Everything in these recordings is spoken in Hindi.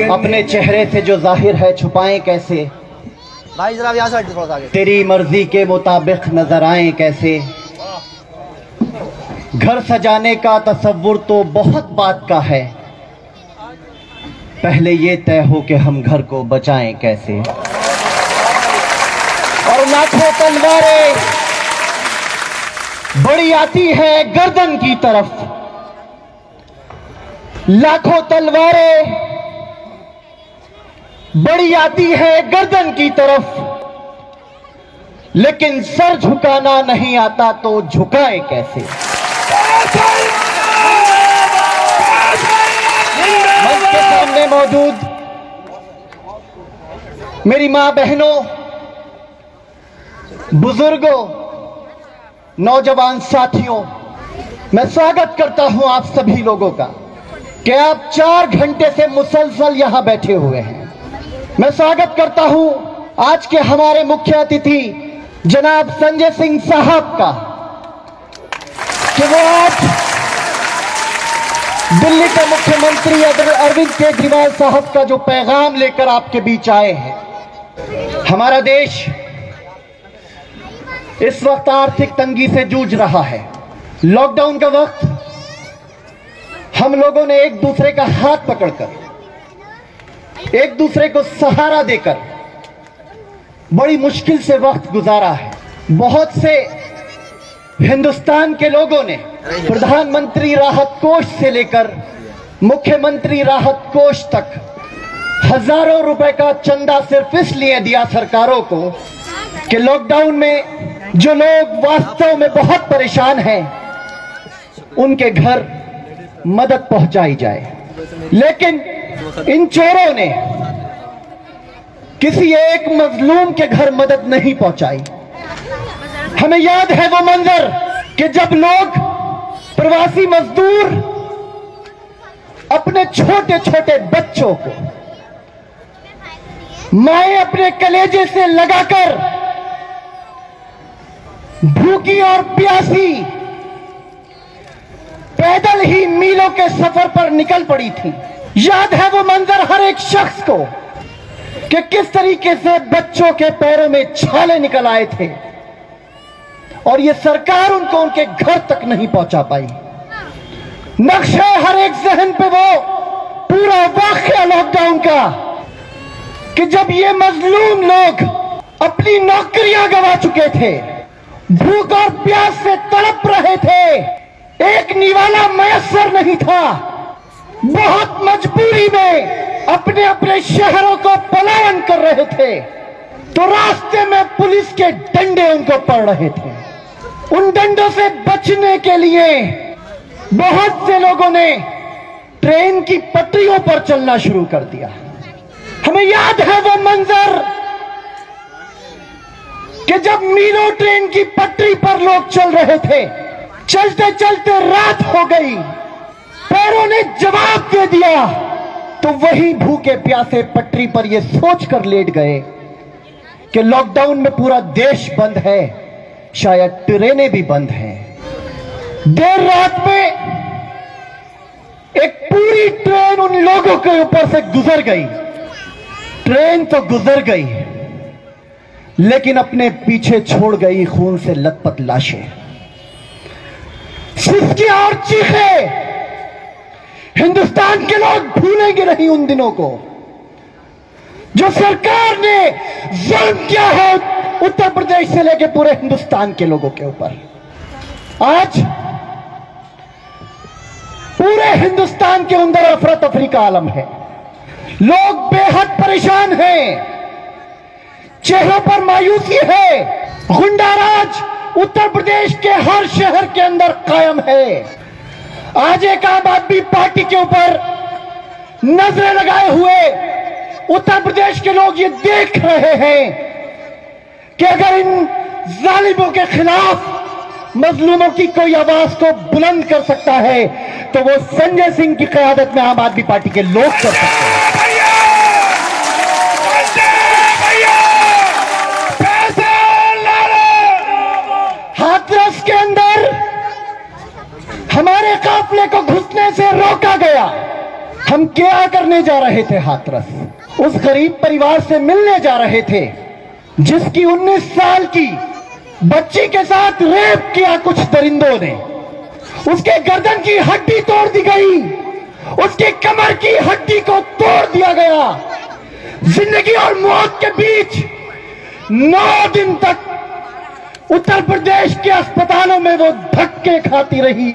अपने चेहरे से जो जाहिर है छुपाएं कैसे, भाई जरा यहाँ से थोड़ा आगे। तेरी मर्जी के मुताबिक नजर आए कैसे। घर सजाने का तसव्वुर तो बहुत बात का है, पहले ये तय हो कि हम घर को बचाएं कैसे। और लाखों तलवारें बड़ी आती है गर्दन की तरफ, लाखों तलवारें बड़ी आती है गर्दन की तरफ, लेकिन सर झुकाना नहीं आता तो झुकाए कैसे। मंच के सामने मौजूद मेरी मां बहनों, बुजुर्गों, नौजवान साथियों, मैं स्वागत करता हूं आप सभी लोगों का कि आप 4 घंटे से मुसलसल यहां बैठे हुए हैं। मैं स्वागत करता हूं आज के हमारे मुख्य अतिथि जनाब संजय सिंह साहब का कि वो आज दिल्ली के मुख्यमंत्री अरविंद केजरीवाल साहब का जो पैगाम लेकर आपके बीच आए हैं। हमारा देश इस वक्त आर्थिक तंगी से जूझ रहा है। लॉकडाउन का वक्त हम लोगों ने एक दूसरे का हाथ पकड़कर, एक दूसरे को सहारा देकर बड़ी मुश्किल से वक्त गुजारा है। बहुत से हिंदुस्तान के लोगों ने प्रधानमंत्री राहत कोष से लेकर मुख्यमंत्री राहत कोष तक हजारों रुपए का चंदा सिर्फ इसलिए दिया सरकारों को कि लॉकडाउन में जो लोग वास्तव में बहुत परेशान हैं उनके घर मदद पहुंचाई जाए। लेकिन इन चोरों ने किसी एक मजलूम के घर मदद नहीं पहुंचाई। हमें याद है वो मंजर कि जब लोग प्रवासी मजदूर अपने छोटे छोटे बच्चों को माएं अपने कलेजे से लगाकर भूखी और प्यासी पैदल ही मीलों के सफर पर निकल पड़ी थी। याद है वो मंजर हर एक शख्स को कि किस तरीके से बच्चों के पैरों में छाले निकल आए थे और ये सरकार उनको उनके घर तक नहीं पहुंचा पाई। नक्शा हर एक जहन पे वो पूरा वाकया लॉकडाउन का कि जब ये मजलूम लोग अपनी नौकरियां गंवा चुके थे, भूख और प्यास से तड़प रहे थे, एक निवाला मयस्सर नहीं था, बहुत मजबूरी में अपने अपने शहरों को पलायन कर रहे थे, तो रास्ते में पुलिस के डंडे उनको पड़ रहे थे। उन डंडों से बचने के लिए बहुत से लोगों ने ट्रेन की पटरियों पर चलना शुरू कर दिया। हमें याद है वो मंजर कि जब मीलों ट्रेन की पटरी पर लोग चल रहे थे, चलते चलते रात हो गई, पैरों ने जवाब दे दिया, तो वही भूखे प्यासे पटरी पर ये सोचकर लेट गए कि लॉकडाउन में पूरा देश बंद है, शायद ट्रेनें भी बंद हैं। देर रात में एक पूरी ट्रेन उन लोगों के ऊपर से गुजर गई। ट्रेन तो गुजर गई, लेकिन अपने पीछे छोड़ गई खून से लथपथ लाशें, सिसकियां और चीखें। हिंदुस्तान के लोग भूलेंगे नहीं उन दिनों को जो सरकार ने जुल्म किया है उत्तर प्रदेश से लेकर पूरे हिंदुस्तान के लोगों के ऊपर। आज पूरे हिंदुस्तान के अंदर अफरा तफरी का आलम है, लोग बेहद परेशान हैं, चेहरों पर मायूसी है। गुंडाराज उत्तर प्रदेश के हर शहर के अंदर कायम है। आज एक आम आदमी पार्टी के ऊपर नजरें लगाए हुए उत्तर प्रदेश के लोग ये देख रहे हैं कि अगर इन जालिमों के खिलाफ मजलूमों की कोई आवाज को बुलंद कर सकता है तो वो संजय सिंह की क़यादत में आम आदमी पार्टी के लोग कर सकते हैं। हाथरस के अंदर हमारे काफिले को घुसने से हम क्या करने जा रहे थे हाथरस? उस गरीब परिवार से मिलने जा रहे थे जिसकी 19 साल की बच्ची के साथ रेप किया कुछ दरिंदों ने। उसके गर्दन की हड्डी तोड़ दी गई, उसकी कमर की हड्डी को तोड़ दिया गया। जिंदगी और मौत के बीच 9 दिन तक उत्तर प्रदेश के अस्पतालों में वो धक्के खाती रही,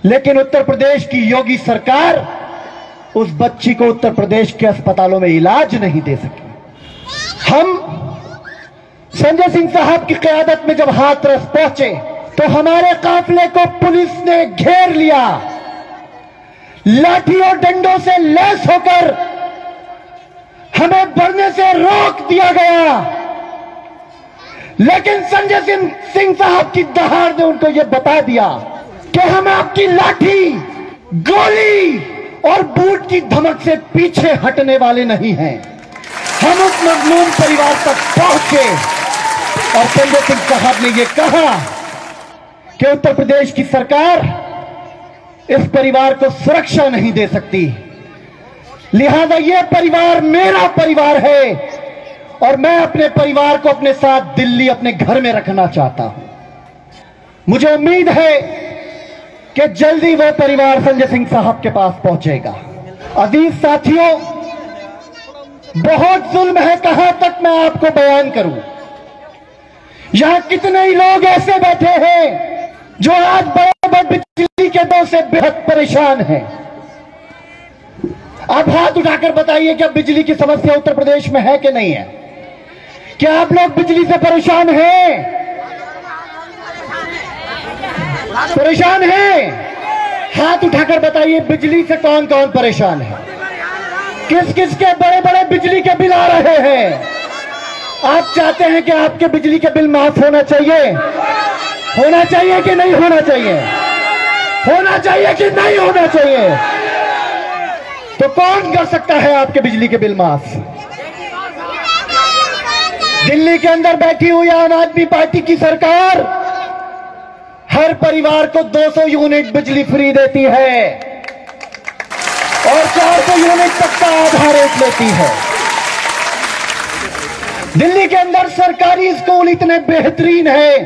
लेकिन उत्तर प्रदेश की योगी सरकार उस बच्ची को उत्तर प्रदेश के अस्पतालों में इलाज नहीं दे सकी। हम संजय सिंह साहब की क़यादत में जब हाथरस पहुंचे तो हमारे काफिले को पुलिस ने घेर लिया। लाठी और डंडों से लैस होकर हमें बढ़ने से रोक दिया गया, लेकिन संजय सिंह साहब की दहाड़ ने उनको यह बता दिया कि हम आपकी लाठी, गोली और बूट की धमक से पीछे हटने वाले नहीं हैं। हम उस मजलूम परिवार तक पहुंचे और संजय सिंह साहब ने यह कहा कि उत्तर प्रदेश की सरकार इस परिवार को सुरक्षा नहीं दे सकती, लिहाजा यह परिवार मेरा परिवार है और मैं अपने परिवार को अपने साथ दिल्ली अपने घर में रखना चाहता हूं। मुझे उम्मीद है कि जल्दी वो परिवार संजय सिंह साहब के पास पहुंचेगा। अजीज साथियों, बहुत जुल्म है, कहां तक मैं आपको बयान करूं। यहां कितने ही लोग ऐसे बैठे हैं जो आज बड़े बिजली के दौर से बेहद परेशान हैं। आप हाथ उठाकर बताइए क्या बिजली की समस्या उत्तर प्रदेश में है कि नहीं है? क्या आप लोग बिजली से परेशान हैं? परेशान हैं? हाथ उठाकर बताइए बिजली से कौन कौन परेशान है? किस किस के बड़े बड़े बिजली के बिल आ रहे हैं? आप चाहते हैं कि आपके बिजली के बिल माफ होना चाहिए? होना चाहिए कि नहीं होना चाहिए? होना चाहिए कि नहीं होना चाहिए? तो कौन कर सकता है आपके बिजली के बिल माफ? दिल्ली के अंदर बैठी हुई आम आदमी पार्टी की सरकार हर परिवार को 200 यूनिट बिजली फ्री देती है और 400 यूनिट तक का आधा रेट लेती है। दिल्ली के अंदर सरकारी स्कूल इतने बेहतरीन हैं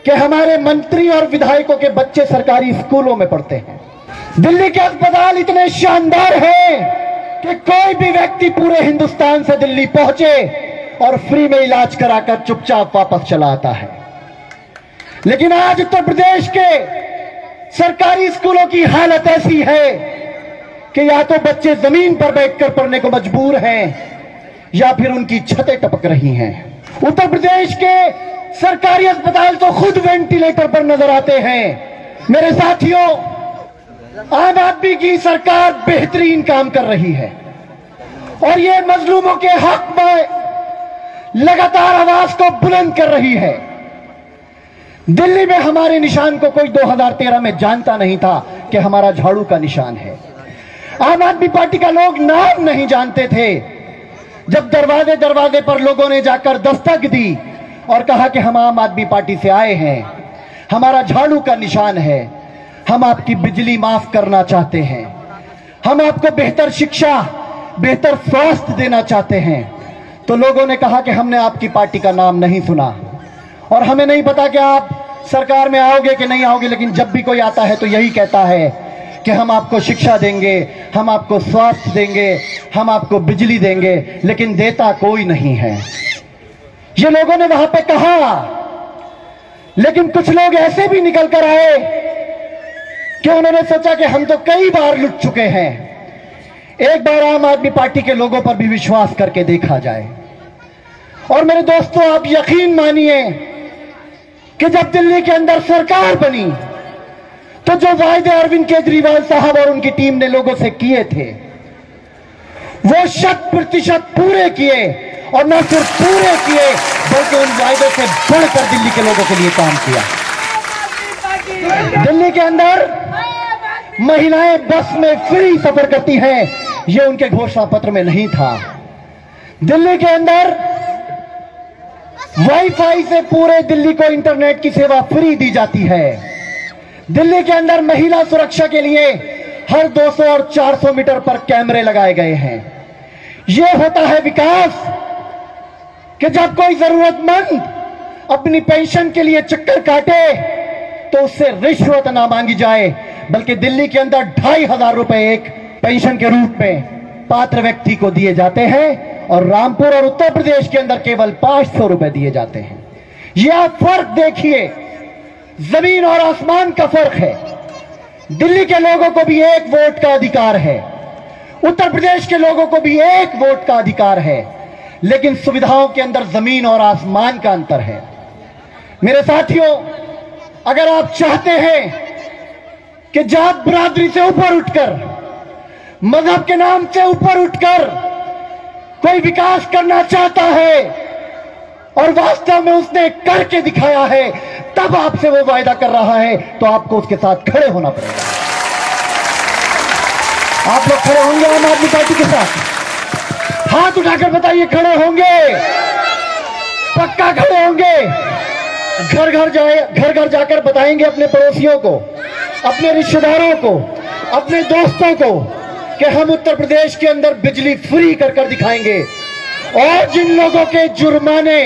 कि हमारे मंत्री और विधायकों के बच्चे सरकारी स्कूलों में पढ़ते हैं। दिल्ली के अस्पताल इतने शानदार हैं कि कोई भी व्यक्ति पूरे हिंदुस्तान से दिल्ली पहुंचे और फ्री में इलाज कराकर चुपचाप वापस चला आता है। लेकिन आज उत्तर प्रदेश के सरकारी स्कूलों की हालत ऐसी है कि या तो बच्चे जमीन पर बैठकर पढ़ने को मजबूर हैं या फिर उनकी छतें टपक रही हैं। उत्तर प्रदेश के सरकारी अस्पताल तो खुद वेंटिलेटर पर नजर आते हैं। मेरे साथियों, आम आदमी की सरकार बेहतरीन काम कर रही है और ये मजलूमों के हक में लगातार आवाज को बुलंद कर रही है। दिल्ली में हमारे निशान को कोई 2013 में जानता नहीं था कि हमारा झाड़ू का निशान है। आम आदमी पार्टी का लोग नाम नहीं जानते थे। जब दरवाजे दरवाजे पर लोगों ने जाकर दस्तक दी और कहा कि हम आम आदमी पार्टी से आए हैं, हमारा झाड़ू का निशान है, हम आपकी बिजली माफ करना चाहते हैं, हम आपको बेहतर शिक्षा, बेहतर स्वास्थ्य देना चाहते हैं, तो लोगों ने कहा कि हमने आपकी पार्टी का नाम नहीं सुना और हमें नहीं पता कि आप सरकार में आओगे कि नहीं आओगे, लेकिन जब भी कोई आता है तो यही कहता है कि हम आपको शिक्षा देंगे, हम आपको स्वास्थ्य देंगे, हम आपको बिजली देंगे, लेकिन देता कोई नहीं है। ये लोगों ने वहां पे कहा, लेकिन कुछ लोग ऐसे भी निकल कर आए कि उन्होंने सोचा कि हम तो कई बार लुट चुके हैं, एक बार आम आदमी पार्टी के लोगों पर भी विश्वास करके देखा जाए। और मेरे दोस्तों, आप यकीन मानिए कि जब दिल्ली के अंदर सरकार बनी तो जो वायदे अरविंद केजरीवाल साहब और उनकी टीम ने लोगों से किए थे वो 100% पूरे किए, और न सिर्फ पूरे किए बल्कि उन वायदों से बढ़कर दिल्ली के लोगों के लिए काम किया। दिल्ली के अंदर महिलाएं बस में फ्री सफर करती हैं, ये उनके घोषणा पत्र में नहीं था। दिल्ली के अंदर वाईफाई से पूरे दिल्ली को इंटरनेट की सेवा फ्री दी जाती है। दिल्ली के अंदर महिला सुरक्षा के लिए हर 200 और 400 मीटर पर कैमरे लगाए गए हैं। यह होता है विकास कि जब कोई जरूरतमंद अपनी पेंशन के लिए चक्कर काटे तो उससे रिश्वत ना मांगी जाए, बल्कि दिल्ली के अंदर 2500 रुपए एक पेंशन के रूप में पात्र व्यक्ति को दिए जाते हैं और रामपुर और उत्तर प्रदेश के अंदर केवल 500 रुपए दिए जाते हैं। यह आप फर्क देखिए, जमीन और आसमान का फर्क है। दिल्ली के लोगों को भी 1 वोट का अधिकार है, उत्तर प्रदेश के लोगों को भी 1 वोट का अधिकार है, लेकिन सुविधाओं के अंदर जमीन और आसमान का अंतर है। मेरे साथियों, अगर आप चाहते हैं कि जात बरादरी से ऊपर उठकर, मजहब के नाम से ऊपर उठकर कोई विकास करना चाहता है और वास्तव में उसने करके दिखाया है, तब आपसे वो वायदा कर रहा है, तो आपको उसके साथ खड़े होना पड़ेगा। आप लोग खड़े होंगे आम आदमी पार्टी के साथ? हाथ उठाकर बताइए, खड़े होंगे? पक्का खड़े होंगे? घर घर जाकर बताएंगे अपने पड़ोसियों को, अपने रिश्तेदारों को, अपने दोस्तों को कि हम उत्तर प्रदेश के अंदर बिजली फ्री कर कर दिखाएंगे। और जिन लोगों के जुर्माने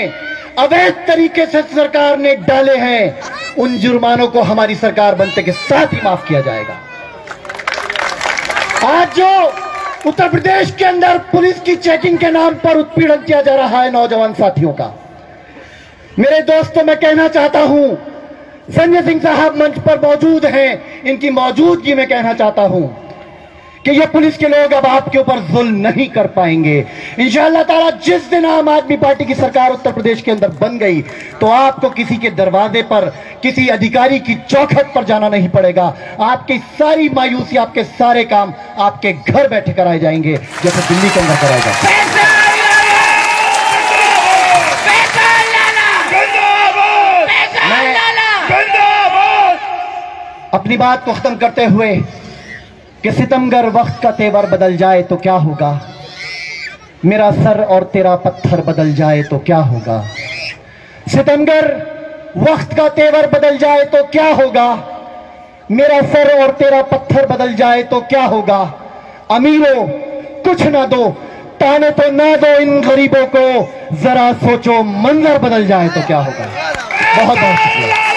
अवैध तरीके से सरकार ने डाले हैं, उन जुर्मानों को हमारी सरकार बनते के साथ ही माफ किया जाएगा। आज जो उत्तर प्रदेश के अंदर पुलिस की चेकिंग के नाम पर उत्पीड़न किया जा रहा है नौजवान साथियों का, मेरे दोस्तों, मैं कहना चाहता हूं, संजय सिंह साहब मंच पर मौजूद हैं, इनकी मौजूदगी में कहना चाहता हूं कि ये पुलिस के लोग अब आपके ऊपर जुल्म नहीं कर पाएंगे। इंशाअल्लाह ताला जिस दिन आम आदमी पार्टी की सरकार उत्तर प्रदेश के अंदर बन गई, तो आपको किसी के दरवाजे पर, किसी अधिकारी की चौखट पर जाना नहीं पड़ेगा। आपकी सारी मायूसी, आपके सारे काम आपके घर बैठे कराए जाएंगे, जैसे दिल्ली के अंदर कराए जाते हैं। अपनी बात को खत्म करते हुए कि सितमगर वक्त का तेवर बदल जाए तो क्या होगा, मेरा सर और तेरा पत्थर बदल जाए तो क्या होगा। सितमगर वक्त का तेवर बदल जाए तो क्या होगा, मेरा सर और तेरा पत्थर बदल जाए तो क्या होगा। अमीरों कुछ ना दो, ताने तो ना दो इन गरीबों को, जरा सोचो मंजर बदल जाए तो क्या होगा। बहुत बहुत शुक्रिया।